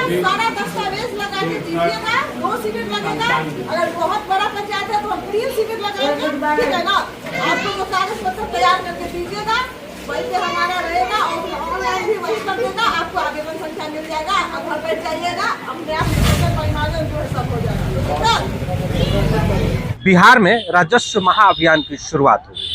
सारा दस्तावेज लगा के दीजिएगा, 2 शिविर लगेगा। अगर बहुत बड़ा पंचायत है तो हम 3 शिविर लगाएंगे, ठीक है ना। आपको वो कागज पत्र तैयार करके दीजिएगा, वैसे हमारा रहेगा और ऑनलाइन भी वही कर देगा। आपको आवेदन संख्या मिल जाएगा, आप घर बैठ जाइएगा, अपने आप परिमार्जन जो है सब हो जाएगा। बिहार में राजस्व महाअभियान की शुरुआत हो गई है,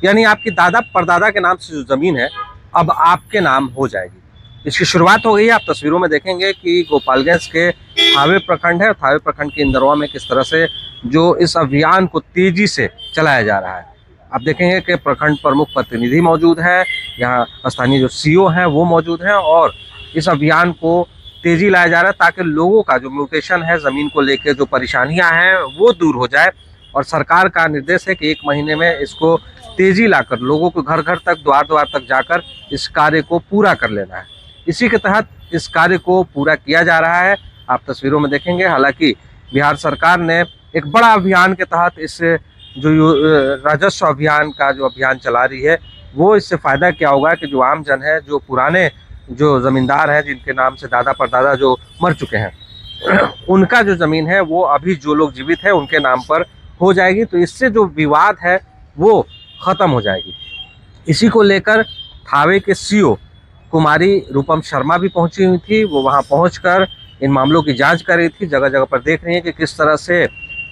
यानी आपकी दादा परदादा के नाम से जो जमीन है अब आपके नाम हो जाएगी। इसकी शुरुआत हो गई है। आप तस्वीरों में देखेंगे कि गोपालगंज के थावे प्रखंड है, थावे प्रखंड के इंदरवा में किस तरह से जो इस अभियान को तेजी से चलाया जा रहा है। आप देखेंगे कि प्रखंड प्रमुख प्रतिनिधि मौजूद है, यहाँ स्थानीय जो सीओ हैं वो मौजूद हैं और इस अभियान को तेजी लाया जा रहा है ताकि लोगों का जो म्यूटेशन है, ज़मीन को लेकर जो परेशानियां हैं वो दूर हो जाए। और सरकार का निर्देश है कि 1 महीने में इसको तेजी लाकर लोगों को घर घर तक, द्वार द्वार तक जाकर इस कार्य को पूरा कर लेना है। इसी के तहत इस कार्य को पूरा किया जा रहा है। आप तस्वीरों में देखेंगे, हालांकि बिहार सरकार ने एक बड़ा अभियान के तहत इस जो राजस्व अभियान का जो अभियान चला रही है, वो इससे फ़ायदा क्या होगा कि जो आम जन है, जो पुराने जो ज़मींदार हैं जिनके नाम से दादा परदादा जो मर चुके हैं, उनका जो ज़मीन है वो अभी जो लोग जीवित हैं उनके नाम पर हो जाएगी। तो इससे जो विवाद है वो ख़त्म हो जाएगी। इसी को लेकर थावे के सीओ कुमारी रूपम शर्मा भी पहुंची हुई थी। वो वहां पहुंचकर इन मामलों की जांच कर रही थी, जगह जगह पर देख रही है कि किस तरह से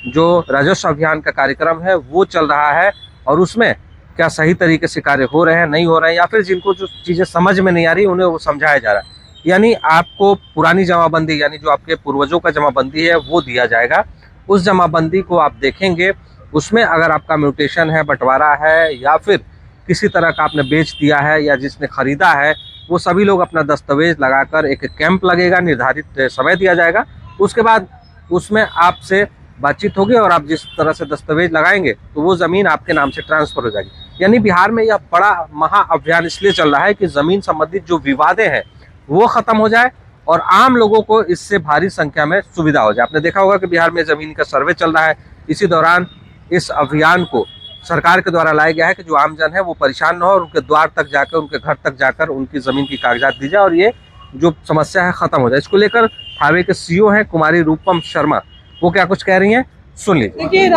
जो राजस्व अभियान का कार्यक्रम है वो चल रहा है और उसमें क्या सही तरीके से कार्य हो रहे हैं, नहीं हो रहे हैं, या फिर जिनको जो चीज़ें समझ में नहीं आ रही उन्हें वो समझाया जा रहा है। यानी आपको पुरानी जमाबंदी, यानी जो आपके पूर्वजों का जमाबंदी है वो दिया जाएगा। उस जमाबंदी को आप देखेंगे, उसमें अगर आपका म्यूटेशन है, बंटवारा है या फिर किसी तरह का आपने बेच दिया है या जिसने खरीदा है, वो सभी लोग अपना दस्तावेज लगाकर एक कैंप लगेगा, निर्धारित समय दिया जाएगा। उसके बाद उसमें आपसे बातचीत होगी और आप जिस तरह से दस्तावेज लगाएंगे तो वो ज़मीन आपके नाम से ट्रांसफ़र हो जाएगी। यानी बिहार में यह बड़ा महाअभियान इसलिए चल रहा है कि ज़मीन संबंधित जो विवादें हैं वो ख़त्म हो जाए और आम लोगों को इससे भारी संख्या में सुविधा हो जाए। आपने देखा होगा कि बिहार में ज़मीन का सर्वे चल रहा है। इसी दौरान इस अभियान को सरकार के द्वारा लाया गया है कि जो आम जन है वो परेशान न हो और उनके द्वार तक जाकर, उनके घर तक जाकर उनकी ज़मीन की कागजात दी जाए और ये जो समस्या है ख़त्म हो जाए। इसको लेकर थावे के सीओ हैं कुमारी रूपम शर्मा, वो क्या कुछ कह रही हैं, सुन लीजिए। देखिए,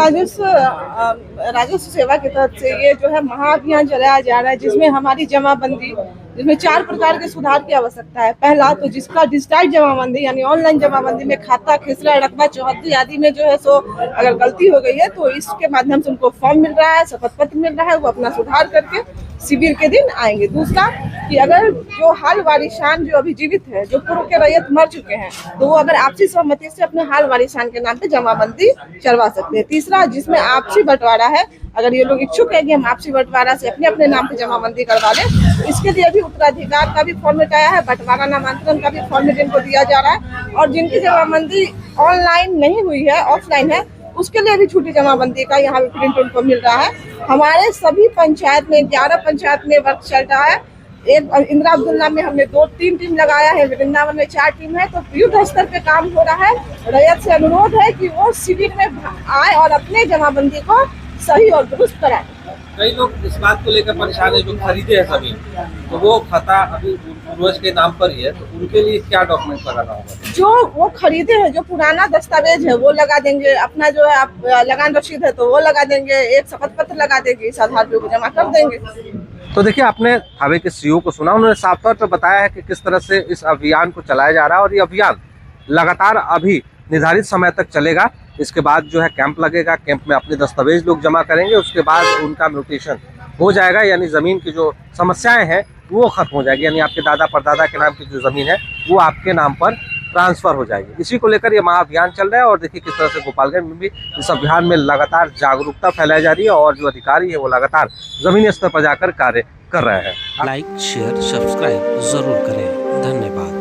राजस्व सेवा के तहत से ये जो है महाअभियान चलाया जा रहा है, जिसमें हमारी जमाबंदी, जिसमें 4 प्रकार के सुधार की आवश्यकता है। पहला तो जिसका डिजिटाइज जमाबंदी यानी ऑनलाइन जमाबंदी में खाता, खिसरा, रकबा, चौहद्दी आदि में जो है सो अगर गलती हो गई है तो इसके माध्यम से उनको फॉर्म मिल रहा है, शपथ पत्र मिल रहा है, वो अपना सुधार करके शिविर के दिन आएंगे। दूसरा कि अगर जो हाल वारिसान जो अभी जीवित है, जो पूर्व के रैयत मर चुके हैं, तो वो अगर आपसी सहमति से अपने हाल वारिसान के नाम पे जमाबंदी चलवा सकते हैं। तीसरा, जिसमें आपसी बंटवारा है, अगर ये लोग इच्छुक है कि हम आपसी बंटवारा से अपने अपने नाम पे जमाबंदी करवा लें, इसके लिए भी उत्तराधिकार का भी फॉर्मेट आया है, बंटवारा नामांतरण का भी फॉर्मेट इनको दिया जा रहा है। और जिनकी जमाबंदी ऑनलाइन नहीं हुई है, ऑफलाइन है, उसके लिए भी छूटी जमाबंदी का यहाँ पे प्रिंट उनको मिल रहा है। हमारे सभी पंचायत में 11 पंचायत में वर्क चल रहा है। एक इंदिरा अब्दुल्ला में हमने 2-3 टीम लगाया है, वृंदावन में 4 टीम है। तो युद्ध स्तर पे काम हो रहा है। रैयत से अनुरोध है कि वो शिविर में आए और अपने जमाबंदी को सही और दुरुस्त कराए। कई लोग इस बात को लेकर परेशान है, जो खरीदे हैं जमीन, तो वो खाता अभी पूर्वज के नाम पर ही है, तो उनके लिए क्या डॉक्यूमेंट लगाना होगा? जो वो खरीदे हैं, जो पुराना दस्तावेज है वो लगा देंगे, अपना जो है आप लगान रसीद है तो वो लगा देंगे, एक शपथ पत्र लगा देंगे, इस आधार पे वो जमा कर देंगे। तो देखिए, आपने थावे के सीओ को सुना, उन्होंने साफ तौर पर बताया है कि किस तरह से इस अभियान को चलाया जा रहा है और ये अभियान लगातार अभी निर्धारित समय तक चलेगा। इसके बाद जो है कैंप लगेगा, कैंप में अपने दस्तावेज लोग जमा करेंगे, उसके बाद उनका म्यूटेशन हो जाएगा, यानी ज़मीन की जो समस्याएं हैं वो खत्म हो जाएगी। यानी आपके दादा परदादा के नाम की जो ज़मीन है वो आपके नाम पर ट्रांसफ़र हो जाएगी। इसी को लेकर ये महाअभियान चल रहा है और देखिए किस तरह से गोपालगंज में भी इस अभियान में लगातार जागरूकता फैलाई जा रही है और जो अधिकारी है वो लगातार ज़मीनी स्तर पर जाकर कार्य कर रहे हैं। लाइक, शेयर, सब्सक्राइब जरूर करें। धन्यवाद।